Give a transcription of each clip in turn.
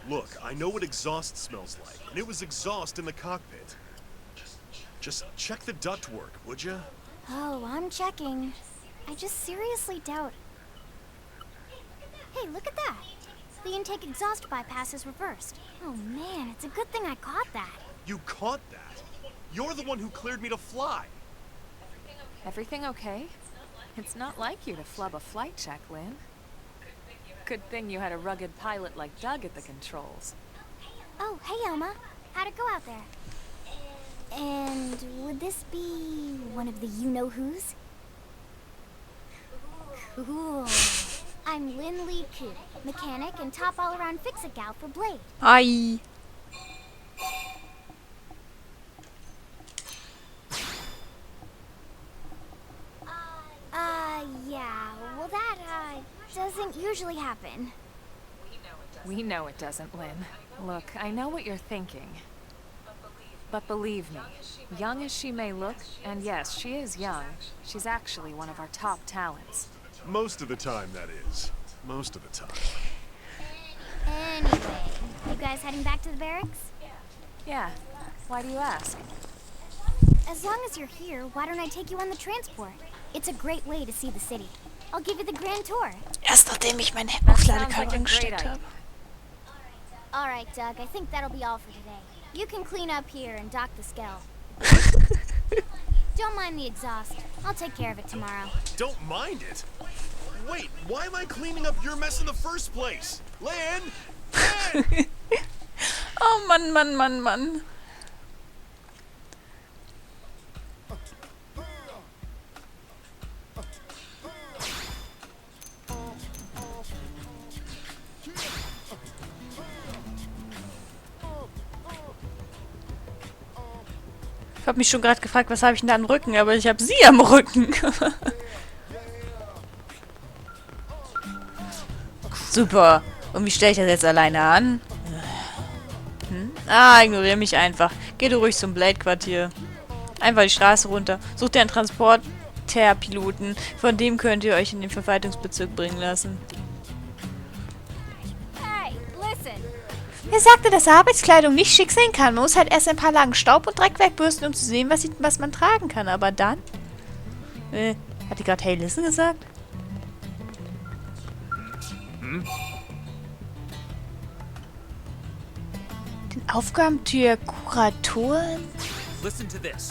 Look, I know what exhaust smells like, and it was exhaust in the cockpit. Just check the ductwork, would ya? Oh, I'm checking. I just seriously doubt... Hey, look at that! The intake exhaust bypass is reversed. Oh man, it's a good thing I caught that. You caught that? You're the one who cleared me to fly. Everything okay? It's not like you to flub a flight check, Lynn. Good thing you had a rugged pilot like Doug at the controls. Oh, hey Elma. How'd it go out there? And would this be one of the you-know-who's? Cool. I'm Lynn Lee Koo, mechanic and top all-around fix-it gal for Blade. Hi. Yeah, well that, doesn't usually happen. We know it doesn't, Lynn. Look, I know what you're thinking. But believe me, young as she may look, and yes, she is young, she's actually one of our top talents. Most of the time, that is. Most of the time. Anyway, you guys heading back to the barracks? Yeah, why do you ask? As long as you're here, why don't I take you on the transport? It's a great way to see the city. I'll give you the grand tour. Erst nachdem ich mein That sounds Aufladekabel like a angesteckt great habe. All right, Doug, I think that'll be all for today. You can clean up here and dock the Skell. Don't mind the exhaust. I'll take care of it tomorrow. Don't mind it? Wait, why am I cleaning up your mess in the first place? Lynn! Lynn! Oh Mann, Mann, Mann, Mann. Ich habe mich schon gerade gefragt, was habe ich denn da am Rücken, aber ich habe sie am Rücken. Super. Und wie stelle ich das jetzt alleine an? Ignoriere mich einfach. Geh du ruhig zum Blade-Quartier. Einfach die Straße runter. Such dir einen Transporterpiloten. Von dem könnt ihr euch in den Verwaltungsbezirk bringen lassen. Hey, listen. Er sagte, dass Arbeitskleidung nicht schick sein kann. Man muss halt erst ein paar Lagen Staub und Dreck wegbürsten, um zu sehen, was man tragen kann. Aber dann... hat die gerade Hey Listen gesagt? Den Aufgaben der Kuratoren?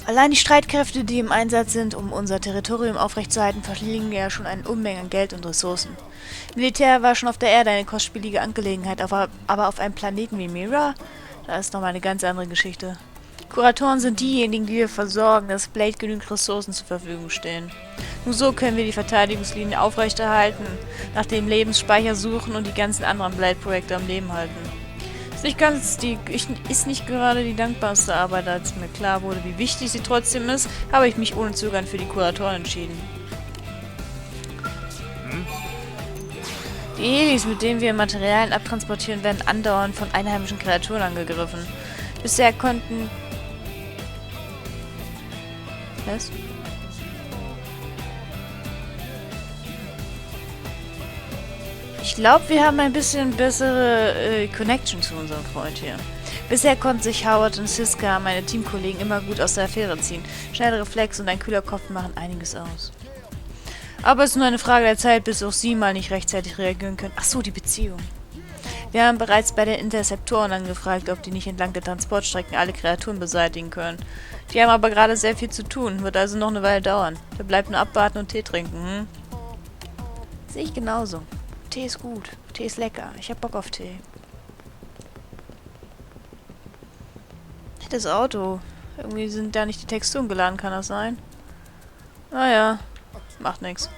Allein die Streitkräfte, die im Einsatz sind, um unser Territorium aufrechtzuerhalten, verschlingen ja schon eine Unmenge an Geld und Ressourcen. Militär war schon auf der Erde eine kostspielige Angelegenheit, aber auf einem Planeten wie Mira, da ist nochmal eine ganz andere Geschichte. Kuratoren sind diejenigen, die wir versorgen, dass Blade genügend Ressourcen zur Verfügung stehen. Nur so können wir die Verteidigungslinie aufrechterhalten, nach dem Lebensspeicher suchen und die ganzen anderen Blade-Projekte am Leben halten. Ist nicht gerade die dankbarste Arbeit, als mir klar wurde, wie wichtig sie trotzdem ist, habe ich mich ohne Zögern für die Kuratoren entschieden. Die Helis, mit denen wir Materialien abtransportieren, werden andauernd von einheimischen Kreaturen angegriffen. Bisher konnten... Was? Ich glaube, wir haben ein bisschen bessere Connection zu unserem Freund hier. Bisher konnten sich Howard und Siska, meine Teamkollegen, immer gut aus der Affäre ziehen. Schnelle Reflexe und ein kühler Kopf machen einiges aus. Aber es ist nur eine Frage der Zeit, bis auch sie mal nicht rechtzeitig reagieren können. Ach so, die Beziehung. Wir haben bereits bei den Interceptoren angefragt, ob die nicht entlang der Transportstrecken alle Kreaturen beseitigen können. Die haben aber gerade sehr viel zu tun, wird also noch eine Weile dauern. Da bleibt nur abwarten und Tee trinken, Sehe ich genauso. Tee ist gut. Tee ist lecker. Ich hab Bock auf Tee. Das Auto. Irgendwie sind da nicht die Texturen geladen, kann das sein? Naja, macht nix.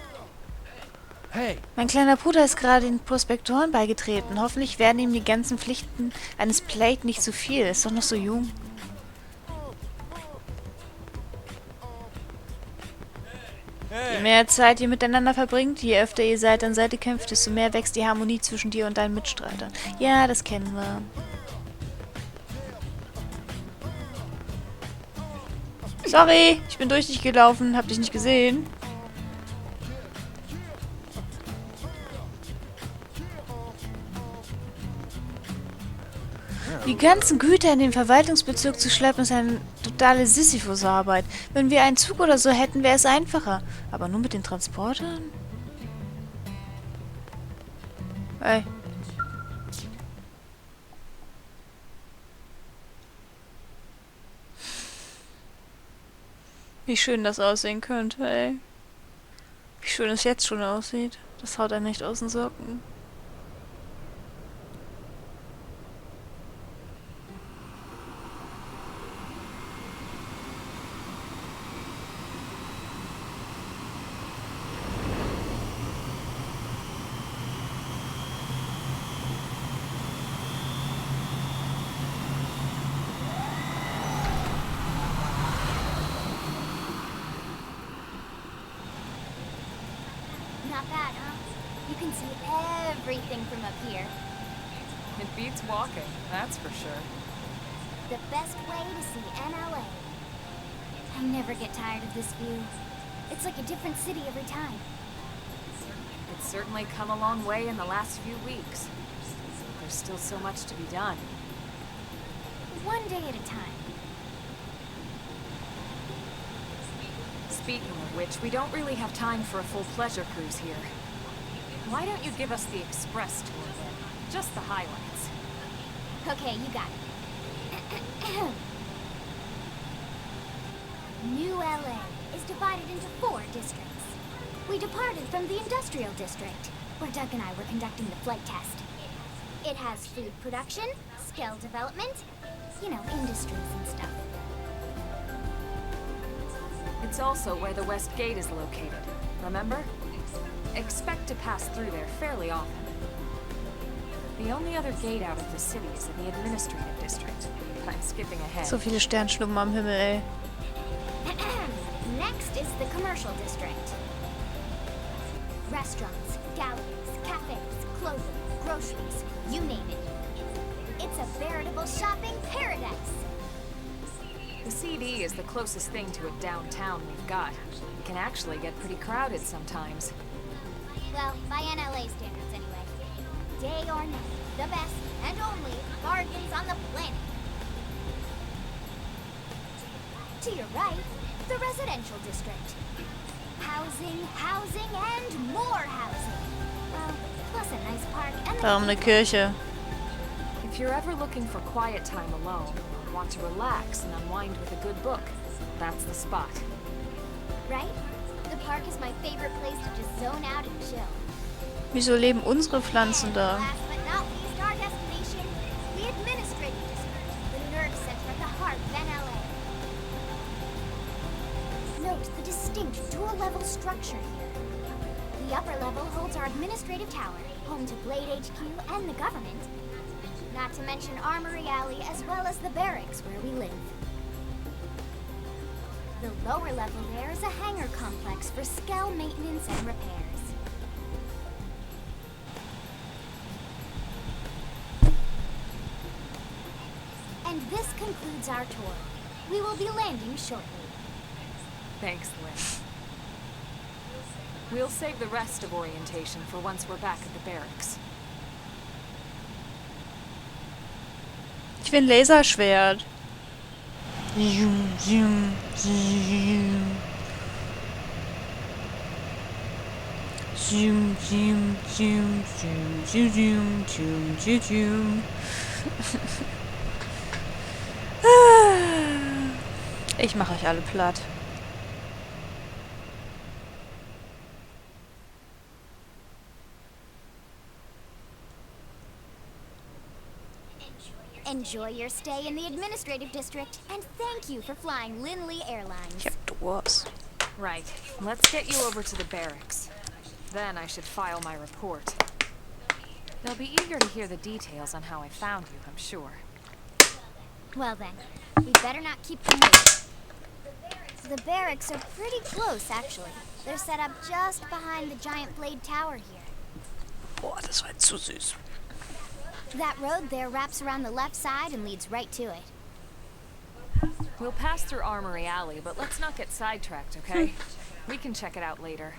Hey. Mein kleiner Bruder ist gerade den Prospektoren beigetreten. Hoffentlich werden ihm die ganzen Pflichten eines Blade nicht zu viel. Er ist doch noch so jung. Je mehr Zeit ihr miteinander verbringt, je öfter ihr Seite an Seite kämpft, desto mehr wächst die Harmonie zwischen dir und deinen Mitstreitern. Ja, das kennen wir. Sorry, ich bin durch dich gelaufen, hab dich nicht gesehen. Die ganzen Güter in den Verwaltungsbezirk zu schleppen, ist eine totale Sisyphus-Arbeit. Wenn wir einen Zug oder so hätten, wäre es einfacher. Aber nur mit den Transportern? Ey. Wie schön das aussehen könnte, ey. Wie schön es jetzt schon aussieht. Das haut einen nicht aus den Socken. Not bad, huh? You can see everything from up here. It beats walking, that's for sure. The best way to see NLA. I never get tired of this view. It's like a different city every time. It's certainly come a long way in the last few weeks. There's still so much to be done. One day at a time. Speaking of which, we don't really have time for a full pleasure cruise here. Why don't you give us the express tour then? Just the highlights. Okay, you got it. New LA is divided into 4 districts. We departed from the industrial district, where Doug and I were conducting the flight test. It has food production, skill development, you know, industries and stuff. It's also where the West Gate is located, remember? Expect to pass through there fairly often. The only other gate out of the city is in the administrative district. I'm skipping ahead. So viele Sternschnuppen am Himmel, ey. Next is the commercial district. Restaurants, galleries, cafes, clothing, groceries, you name it. It's a veritable shopping paradise. The CD is the closest thing to a downtown we've got. It can actually get pretty crowded sometimes. Well, by NLA standards anyway. Day or night, the best and only bargains on the planet. To your right, the residential district. Housing, housing, and more housing. Well, plus a nice park and Warum eine Kirche? If you're ever looking for quiet time alone, or want to relax and unwind with a good book, that's the spot. right? The park is my favorite place to just zone out and chill. Wieso leben unsere Pflanzen da? Last but not least, our destination, the administrative district, the nerve center at the heart of NLA. Note the distinct dual-level structure here. The upper level holds our administrative tower, home to Blade HQ and the government. Not to mention Armory Alley as well as the barracks where we live. The lower level there is a hangar complex for Skell maintenance and repairs. And this concludes our tour. We will be landing shortly. Thanks, Lynn. We'll save the rest of orientation for once we're back at the barracks. Ich will ein Laserschwert. Zoom, zoom, zoom. Zoom, zoom, zoom, zoom, zoom, zoom, zoom, zoom. Ich mache euch alle platt. Enjoy your stay in the administrative district, and thank you for flying Linley Airlines. Ich hab Durst. Right. Let's get you over to the barracks. Then I should file my report. They'll be eager to hear the details on how I found you, I'm sure. Well then, we better not keep them waiting. The barracks are pretty close, actually. They're set up just behind the giant blade tower here. Boah, das war jetzt zu süß. That road there wraps around the left side and leads right to it. We'll pass through Armory Alley, but let's not get sidetracked, okay? We can check it out later.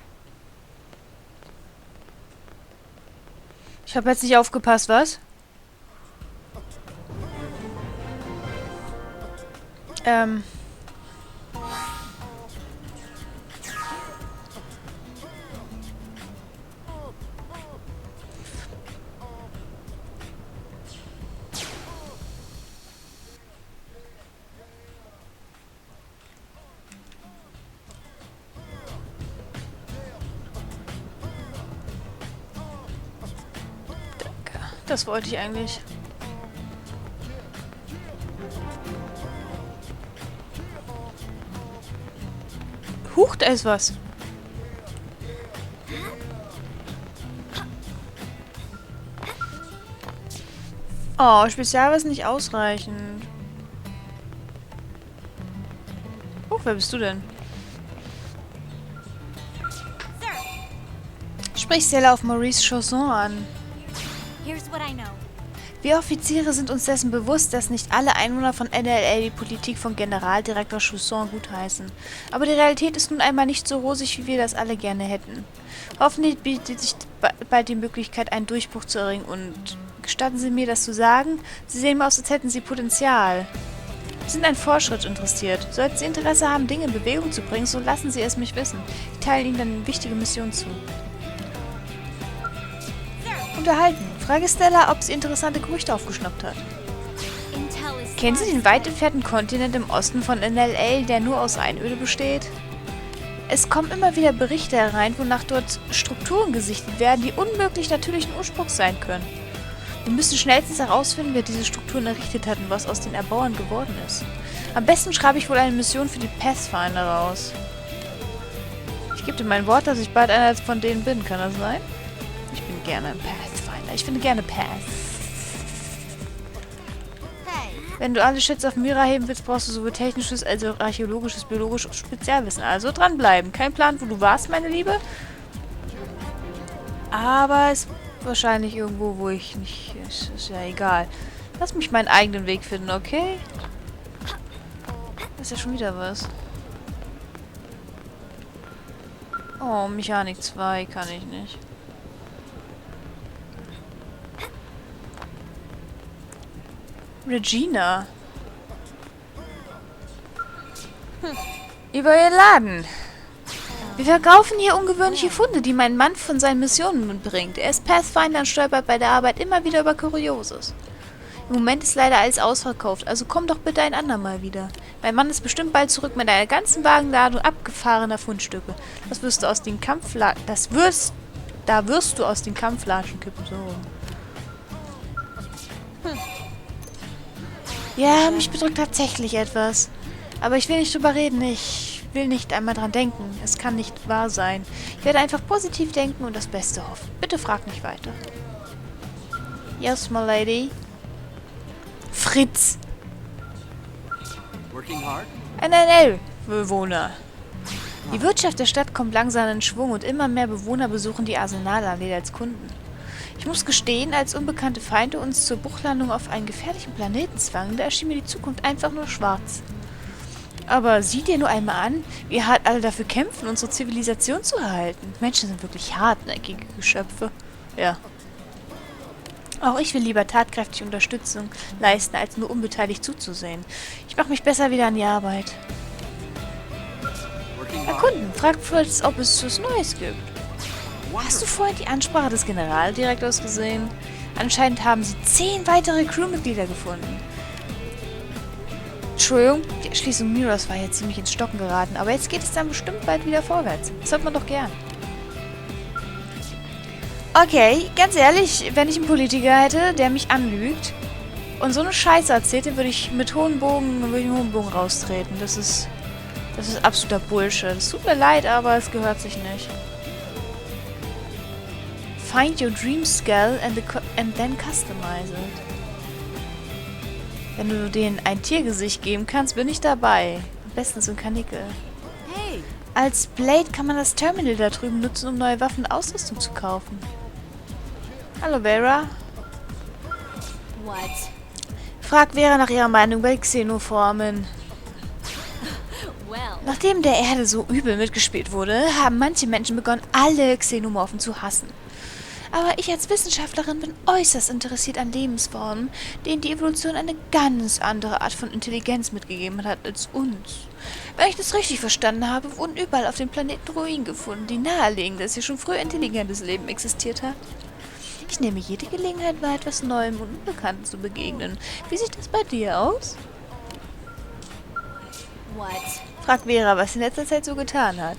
Ich habe jetzt nicht aufgepasst, was? Ähm... Das wollte ich eigentlich. Huch, da ist was. Oh, Spezial war nicht ausreichend. Huch, wer bist du denn? Sprich Stella auf Maurice Chausson an. Here's what I know. Wir Offiziere sind uns dessen bewusst, dass nicht alle Einwohner von NLA die Politik von Generaldirektor Chausson gutheißen. Aber die Realität ist nun einmal nicht so rosig, wie wir das alle gerne hätten. Hoffentlich bietet sich bald die Möglichkeit, einen Durchbruch zu erringen und... Gestatten Sie mir, das zu sagen? Sie sehen mir aus, als hätten Sie Potenzial. Sie sind an Fortschritt interessiert. Sollten Sie Interesse haben, Dinge in Bewegung zu bringen, so lassen Sie es mich wissen. Ich teile Ihnen dann eine wichtige Mission zu. Unterhalten. Frage Stella, ob sie interessante Gerüchte aufgeschnappt hat. Kennen Sie den weit entfernten Kontinent im Osten von NLA, der nur aus Einöde besteht? Es kommen immer wieder Berichte herein, wonach dort Strukturen gesichtet werden, die unmöglich natürlichen Ursprungs sein können. Wir müssen schnellstens herausfinden, wer diese Strukturen errichtet hat und was aus den Erbauern geworden ist. Am besten schreibe ich wohl eine Mission für die Pathfinder raus. Ich gebe dir mein Wort, dass ich bald einer von denen bin. Kann das sein? Ich bin gerne ein Pathfinder. Ich finde gerne Path. Wenn du alle Schätze auf Mira heben willst, brauchst du sowohl technisches als auch archäologisches, biologisches und Spezialwissen. Also dranbleiben. Kein Plan, wo du warst, meine Liebe. Aber es ist wahrscheinlich irgendwo, wo ich nicht... Ist ja egal. Lass mich meinen eigenen Weg finden, okay? Das ist ja schon wieder was. Oh, Mechanik 2 kann ich nicht. Regina. Über ihren Laden. Wir verkaufen hier ungewöhnliche Funde, die mein Mann von seinen Missionen mitbringt. Er ist Pathfinder und stolpert bei der Arbeit immer wieder über Kurioses. Im Moment ist leider alles ausverkauft, also komm doch bitte ein andermal wieder. Mein Mann ist bestimmt bald zurück mit einer ganzen Wagenladung abgefahrener Fundstücke. Da wirst du aus den Kampflatschen kippen. So. Ja, mich bedrückt tatsächlich etwas. Aber ich will nicht drüber reden. Ich will nicht einmal dran denken. Es kann nicht wahr sein. Ich werde einfach positiv denken und das Beste hoffen. Bitte frag nicht weiter. Yes, my lady. Fritz. Ein NL-Bewohner. Die Wirtschaft der Stadt kommt langsam in Schwung und immer mehr Bewohner besuchen die Arsenalallee als Kunden. Ich muss gestehen, als unbekannte Feinde uns zur Bruchlandung auf einen gefährlichen Planeten zwangen, da erschien mir die Zukunft einfach nur schwarz. Aber sieh dir nur einmal an, wie hart alle dafür kämpfen, unsere Zivilisation zu erhalten. Menschen sind wirklich hartnäckige Geschöpfe. Ja. Auch ich will lieber tatkräftig Unterstützung leisten, als nur unbeteiligt zuzusehen. Ich mache mich besser wieder an die Arbeit. Erkunden. Frag Fritz, ob es was Neues gibt. Hast du vorhin die Ansprache des Generaldirektors gesehen? Anscheinend haben sie 10 weitere Crewmitglieder gefunden. Entschuldigung, die Erschließung Miras war jetzt ziemlich ins Stocken geraten, aber jetzt geht es dann bestimmt bald wieder vorwärts. Das hört man doch gern. Okay, ganz ehrlich, wenn ich einen Politiker hätte, der mich anlügt und so eine Scheiße erzählt, würde ich mit hohen Bogen raustreten. Das ist absoluter Bullshit. Es tut mir leid, aber es gehört sich nicht. Find your dream skull and then customize it. Wenn du denen ein Tiergesicht geben kannst, bin ich dabei. Am besten so ein Kanickel. Hey. Als Blade kann man das Terminal da drüben nutzen, um neue Waffen und Ausrüstung zu kaufen. Hallo Vera. What? Frag Vera nach ihrer Meinung bei Xenoformen. Nachdem der Erde so übel mitgespielt wurde, haben manche Menschen begonnen, alle Xenomorphen zu hassen. Aber ich als Wissenschaftlerin bin äußerst interessiert an Lebensformen, denen die Evolution eine ganz andere Art von Intelligenz mitgegeben hat als uns. Wenn ich das richtig verstanden habe, wurden überall auf dem Planeten Ruinen gefunden, die nahelegen, dass hier schon früher intelligentes Leben existiert hat. Ich nehme jede Gelegenheit wahr, etwas Neuem und Unbekannten zu begegnen. Wie sieht das bei dir aus? What? Fragt Vera, was sie in letzter Zeit so getan hat.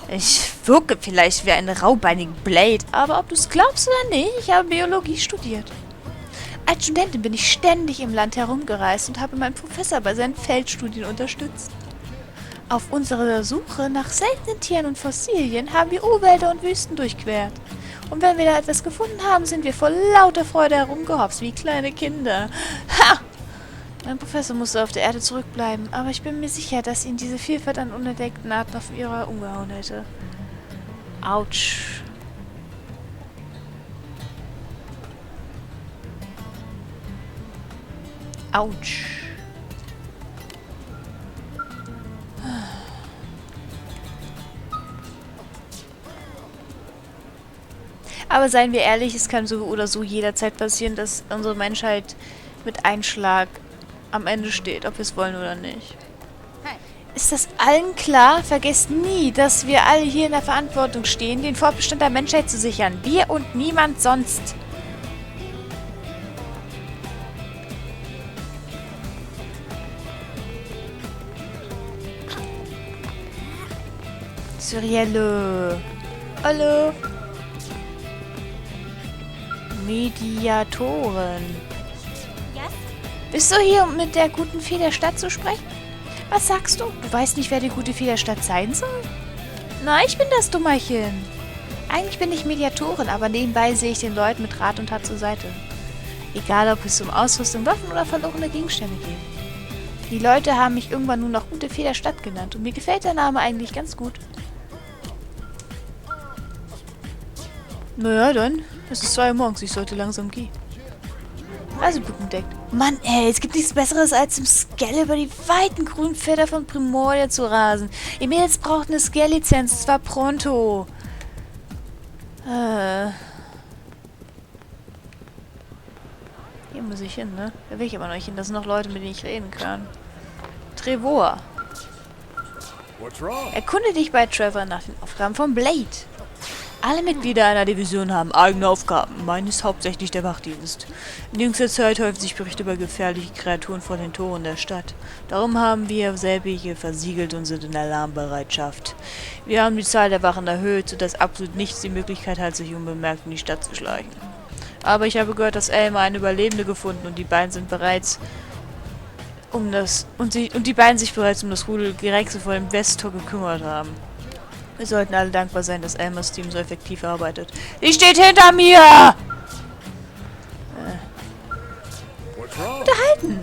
Ich wirke vielleicht wie eine raubbeinige Blade, aber ob du es glaubst oder nicht, ich habe Biologie studiert. Als Studentin bin ich ständig im Land herumgereist und habe meinen Professor bei seinen Feldstudien unterstützt. Auf unserer Suche nach seltenen Tieren und Fossilien haben wir Urwälder und Wüsten durchquert. Und wenn wir da etwas gefunden haben, sind wir vor lauter Freude herumgehopst, wie kleine Kinder. Ha! Mein Professor musste auf der Erde zurückbleiben, aber ich bin mir sicher, dass ihn diese Vielfalt an unentdeckten Arten auf ihrer umgehauen hätte. Autsch. Autsch. Aber seien wir ehrlich, es kann so oder so jederzeit passieren, dass unsere Menschheit mit Einschlag am Ende steht, ob wir es wollen oder nicht. Ist das allen klar? Vergesst nie, dass wir alle hier in der Verantwortung stehen, den Fortbestand der Menschheit zu sichern. Wir und niemand sonst. Cyrielle. Hallo. Mediatoren. Yes? Bist du hier, um mit der guten Fee der Stadt zu sprechen? Was sagst du? Du weißt nicht, wer die gute Fee der Stadt sein soll? Na, ich bin das Dummerchen. Eigentlich bin ich Mediatorin, aber nebenbei sehe ich den Leuten mit Rat und Tat zur Seite. Egal, ob es um Ausrüstung, Waffen oder verlorene Gegenstände geht. Die Leute haben mich irgendwann nur noch gute Fee der Stadt genannt und mir gefällt der Name eigentlich ganz gut. Naja, dann. Es ist 2 Uhr morgens, ich sollte langsam gehen. Reisebuch entdeckt. Mann, ey, es gibt nichts Besseres, als im Scale über die weiten grünen Felder von Primordia zu rasen. Ihr Mädels braucht eine Scale-Lizenz, und zwar pronto. Hier muss ich hin, ne? Da will ich aber noch nicht hin. Das sind noch Leute, mit denen ich reden kann. Trevor. Erkunde dich bei Trevor nach den Aufgaben von Blade. Alle Mitglieder einer Division haben eigene Aufgaben. Meine ist hauptsächlich der Wachdienst. In jüngster Zeit häufen sich Berichte über gefährliche Kreaturen vor den Toren der Stadt. Darum haben wir selbige versiegelt und sind in Alarmbereitschaft. Wir haben die Zahl der Wachen erhöht, sodass absolut nichts die Möglichkeit hat, sich unbemerkt in die Stadt zu schleichen. Aber ich habe gehört, dass Elmer eine Überlebende gefunden und die beiden sind bereits um das Rudel Gerexe vor dem Westtor gekümmert haben. Wir sollten alle dankbar sein, dass Elmers Team so effektiv arbeitet. Die steht hinter mir! Unterhalten!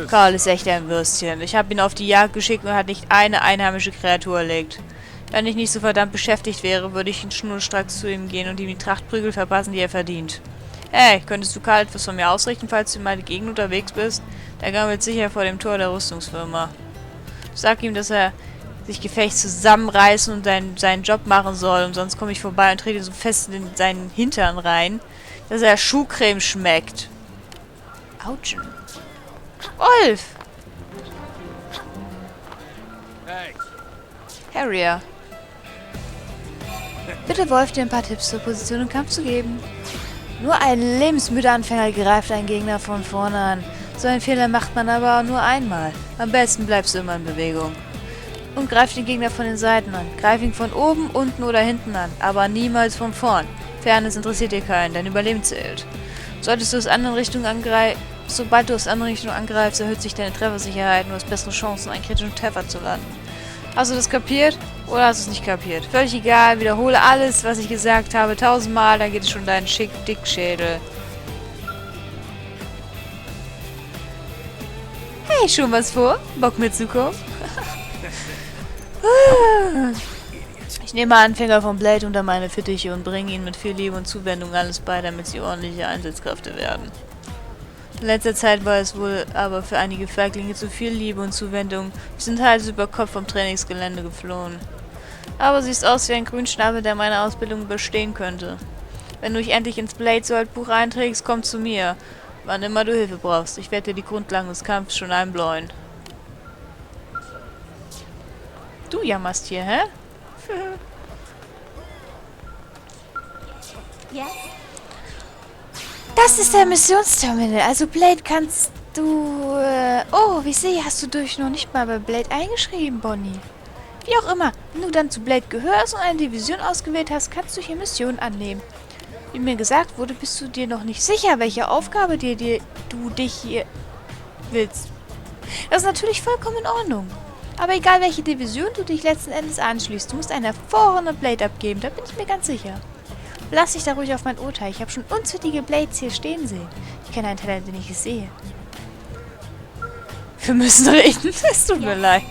Karl ist echt ein Würstchen. Ich habe ihn auf die Jagd geschickt und hat nicht eine einheimische Kreatur erlegt. Wenn ich nicht so verdammt beschäftigt wäre, würde ich schnurstracks zu ihm gehen und ihm die Trachtprügel verpassen, die er verdient. Hey, könntest du Karl etwas von mir ausrichten, falls du in meine Gegend unterwegs bist? Der gammelt sicher vor dem Tor der Rüstungsfirma. Sag ihm, dass er sich Gefecht zusammenreißen und seinen Job machen soll. Und sonst komme ich vorbei und trete ihn so fest in seinen Hintern rein, dass er Schuhcreme schmeckt. Autsch. Wolf! Hey. Harrier. Bitte Wolf, dir ein paar Tipps zur Position im Kampf zu geben. Nur ein lebensmüder Anfänger greift einen Gegner von vorne an. So einen Fehler macht man aber nur einmal. Am besten bleibst du immer in Bewegung. Und greif den Gegner von den Seiten an. Greif ihn von oben, unten oder hinten an, aber niemals von vorn. Fairness interessiert dir keinen, dein Überleben zählt. Sobald du aus anderen Richtungen angreifst, erhöht sich deine Treffersicherheit und du hast bessere Chancen, einen kritischen Treffer zu landen. Hast du das kapiert oder hast du es nicht kapiert? Völlig egal, wiederhole alles, was ich gesagt habe, 1000-mal, dann geht es schon deinen Dickschädel. Hey, schon was vor? Bock mitzukommen? Ich nehme Anfänger von Blade unter meine Fittiche und bringe ihnen mit viel Liebe und Zuwendung alles bei, damit sie ordentliche Einsatzkräfte werden. In letzter Zeit war es wohl aber für einige Feiglinge zu viel Liebe und Zuwendung. Sie sind Hals über Kopf vom Trainingsgelände geflohen. Aber siehst aus wie ein Grünschnabel, der meine Ausbildung überstehen könnte. Wenn du dich endlich ins Blade-Buch einträgst, komm zu mir. Wann immer du Hilfe brauchst. Ich werde dir die Grundlagen des Kampfes schon einbläuen. Du jammerst hier, hä? Yes? Das ist der Missionsterminal. Also Blade kannst du... Oh, wie ich sehe, hast du durch noch nicht mal bei Blade eingeschrieben, Bonnie. Wie auch immer, wenn du dann zu Blade gehörst und eine Division ausgewählt hast, kannst du hier Missionen annehmen. Wie mir gesagt wurde, bist du dir noch nicht sicher, welche Aufgabe du dich hier willst. Das ist natürlich vollkommen in Ordnung. Aber egal, welche Division du dich letzten Endes anschließt, du musst eine hervorragende Blade abgeben, da bin ich mir ganz sicher. Lass dich da ruhig auf mein Urteil. Ich habe schon unzählige Blades hier stehen sehen. Ich kenne einen Teil, den ich sehe. Wir müssen reden. Es tut mir leid.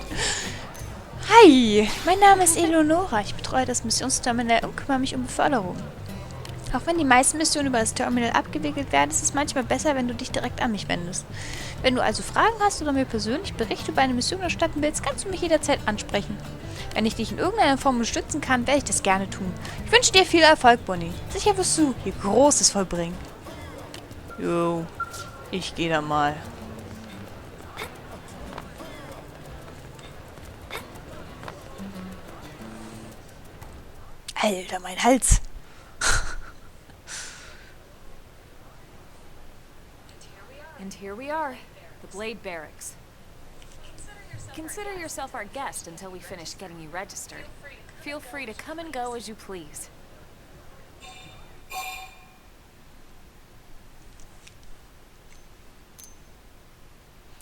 Hi, mein Name ist Eleonora. Ich betreue das Missionsterminal und kümmere mich um Beförderung. Auch wenn die meisten Missionen über das Terminal abgewickelt werden, ist es manchmal besser, wenn du dich direkt an mich wendest. Wenn du also Fragen hast oder mir persönlich Berichte über eine Mission erstatten willst, kannst du mich jederzeit ansprechen. Wenn ich dich in irgendeiner Form unterstützen kann, werde ich das gerne tun. Ich wünsche dir viel Erfolg, Bonnie. Sicher wirst du hier Großes vollbringen. Jo, ich gehe da mal. Alter, mein Hals. And here we are, the Blade Barracks. Consider yourself our guest until we finish getting you registered. Feel free to come and go as you please.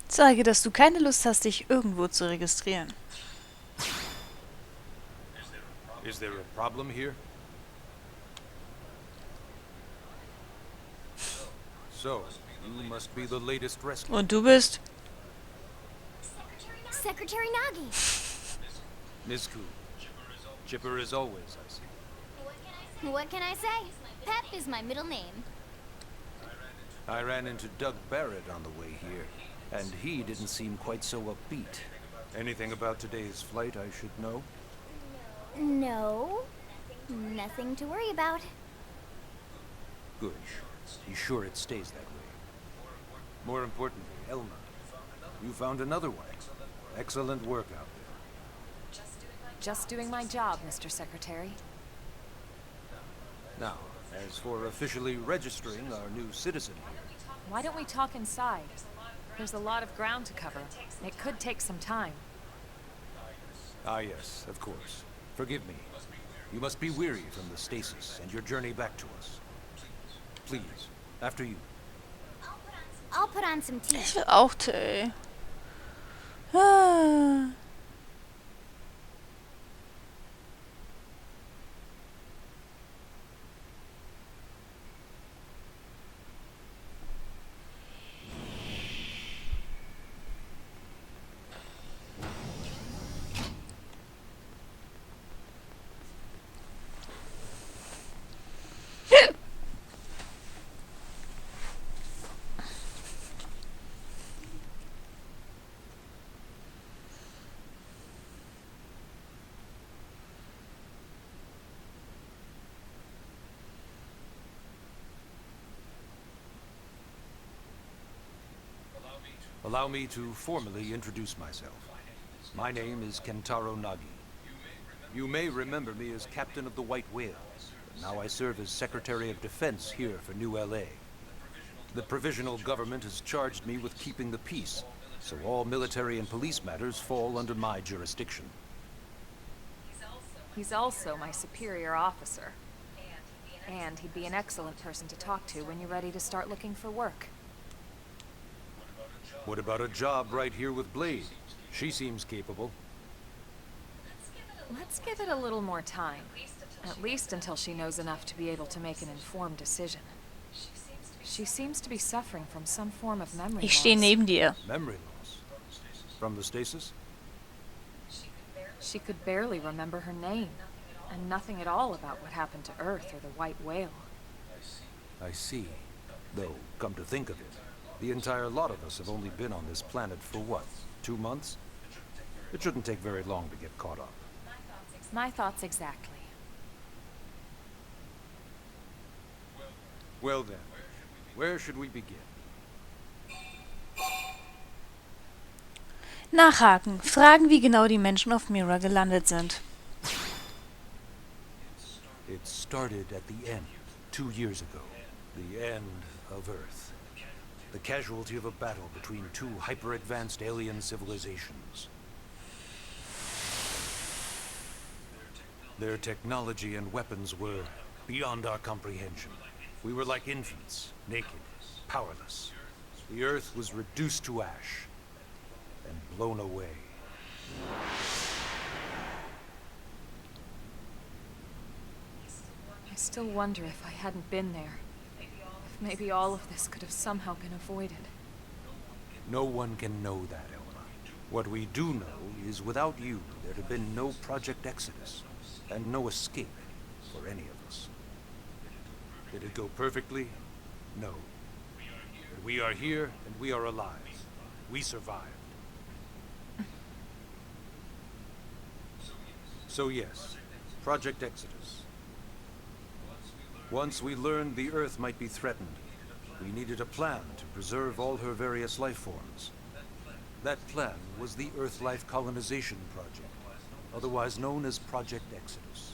Sage, dass du keine Lust hast, dich irgendwo zu registrieren. Is there a problem here? So, you must be the latest rescue. Und du bist? Secretary Nagi. Nisku. Chipper as always, I see. What can I say? Pep is my middle name. I ran into Doug Barrett on the way here, and he didn't seem quite so upbeat. Anything about today's flight I should know? No. Nothing to worry about. Good. Be sure it stays that way. More importantly, Elma, you found another one. Excellent work out there. Just doing my job, Mr. Secretary. Now, as for officially registering our new citizen here, Why don't we talk inside? There's a lot of ground to cover. It could take some time. ah yes, of course. Forgive me. You must be weary from the stasis and your journey back to us. Please, after you. I'll put on some tea. Ich will auch Tee. Ah. Allow me to formally introduce myself. My name is Kentaro Nagi. You may remember me as Captain of the White Whale, but now I serve as Secretary of Defense here for New LA. The provisional government has charged me with keeping the peace, so all military and police matters fall under my jurisdiction. He's also my superior officer. And he'd be an excellent person to talk to when you're ready to start looking for work. What about a job right here with Blade? She seems capable. Let's give it a little more time. At least until she knows enough to be able to make an informed decision. She seems to be suffering from some form of memory Ich stehe loss. neben dir. Memory loss. From the stasis? She could barely remember her name, and nothing at all about what happened to Earth or the White Whale. I see. Though, come to think of it, the entire lot of us have only been on this planet for what, 2 months? It shouldn't take very long to get caught up. My thoughts exactly. Well then, where should we begin? Nachhaken. Fragen, wie genau die Menschen auf Mira gelandet sind. It started at the end, 2 years ago. The end of Earth. The casualty of a battle between 2 hyper-advanced alien civilizations. Their technology and weapons were beyond our comprehension. We were like infants, naked, powerless. The Earth was reduced to ash and blown away. I still wonder if I hadn't been there. If maybe all of this could have somehow been avoided. No one can know that, Elma. What we do know is without you, there'd have been no Project Exodus, and no escape for any of us. Did it go perfectly? No. But we are here, and we are alive. We survived. So yes, Project Exodus. Once we learned the Earth might be threatened, we needed a plan to preserve all her various life forms. That plan was the Earth Life Colonization Project, otherwise known as Project Exodus.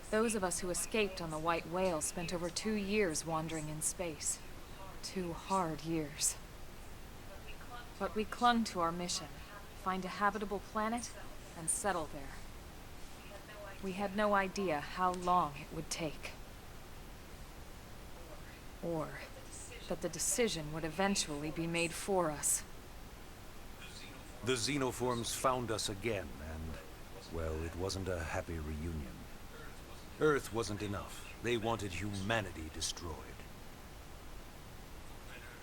Those of us who escaped on the White Whale spent over 2 years wandering in space. 2 hard years. But we clung to our mission, find a habitable planet and settle there. We had no idea how long it would take. Or that the decision would eventually be made for us. The xenoforms found us again, and, well, it wasn't a happy reunion. Earth wasn't enough. They wanted humanity destroyed.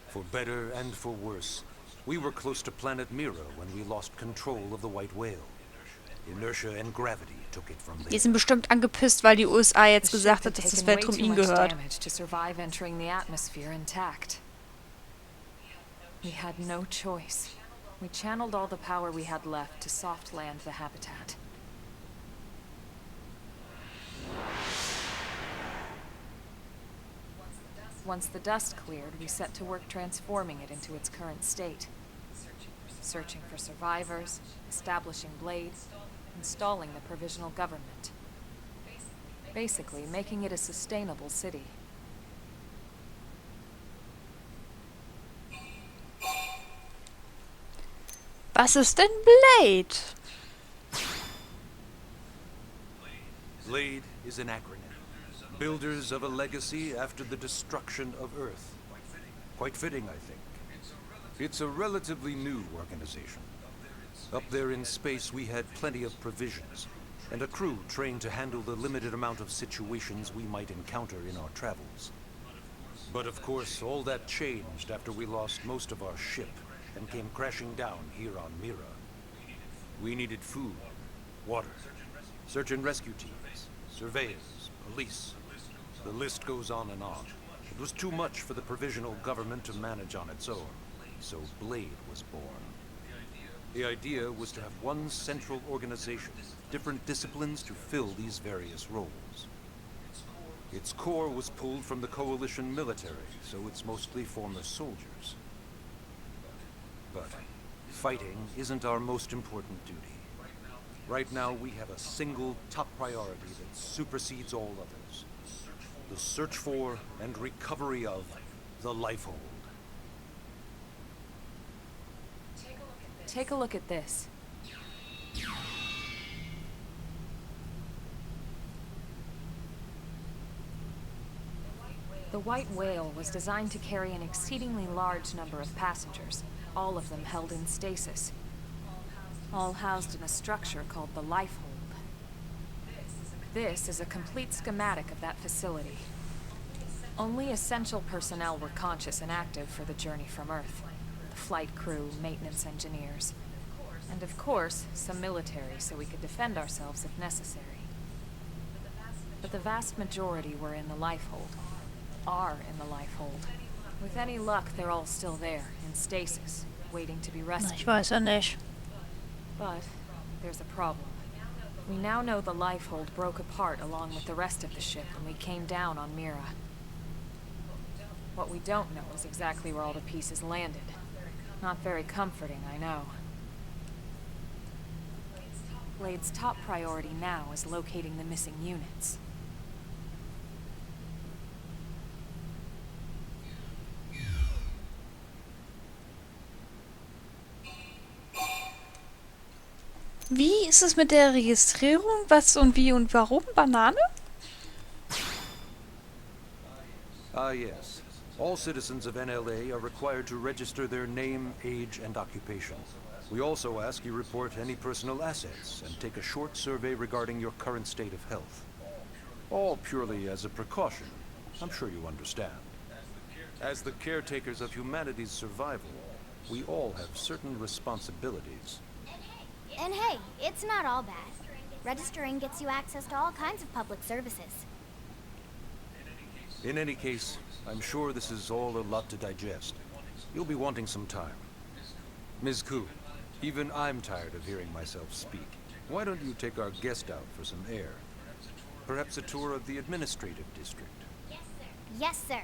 For better and for worse, we were close to planet Mira when we lost control of the White Whale. Inertia and gravity took it from Die there. sind bestimmt angepisst, weil die USA jetzt The ship gesagt had hat, dass das taken way Weltraum too ihnen much gehört. damage to survive entering the atmosphere intact. We had no choice. We channeled all the power we had left to soft land the habitat. Once the dust cleared, we set to work transforming it into its current state. Searching for survivors, establishing Blade, installing the provisional government. Basically, making it a sustainable city. Was ist denn Blade? Blade is an acronym. Builders of a legacy after the destruction of Earth. Quite fitting, I think. It's a relatively new organization. Up there in space, we had plenty of provisions, and a crew trained to handle the limited amount of situations we might encounter in our travels. But of course, all that changed after we lost most of our ship and came crashing down here on Mira. We needed food, water, search and rescue teams, surveyors, police. The list goes on and on. It was too much for the provisional government to manage on its own, so Blade was born. The idea was to have one central organization, different disciplines to fill these various roles. Its core was pulled from the coalition military, so it's mostly former soldiers. But fighting isn't our most important duty. Right now we have a single top priority that supersedes all others. The search for and recovery of the Lifehold. Take a look at this. The White Whale was designed to carry an exceedingly large number of passengers, all of them held in stasis. All housed in a structure called the Lifehold. This is a complete schematic of that facility. Only essential personnel were conscious and active for the journey from Earth. The flight crew, maintenance engineers, and of course, some military so we could defend ourselves if necessary. But the vast majority were in the Lifehold. Are in the Lifehold. With any luck, they're all still there, in stasis, waiting to be Na, rescued. ich weiß ja nicht. But there's a problem. We now know the lifehold broke apart along with the rest of the ship when we came down on Mira. What we don't know is exactly where all the pieces landed. Not very comforting, I know. Blade's top priority now is locating the missing units. Wie ist es mit der Registrierung? Was und wie und warum? Banane? Ah, yes. All citizens of NLA are required to register their name, age, and occupation. We also ask you report any personal assets and take a short survey regarding your current state of health. All purely as a precaution. I'm sure you understand. As the caretakers of humanity's survival, we all have certain responsibilities. And hey, it's not all bad. Registering gets you access to all kinds of public services. In any case, I'm sure this is all a lot to digest. You'll be wanting some time. Ms. Ku, even I'm tired of hearing myself speak. Why don't you take our guest out for some air? Perhaps a tour of the administrative district. Yes, sir.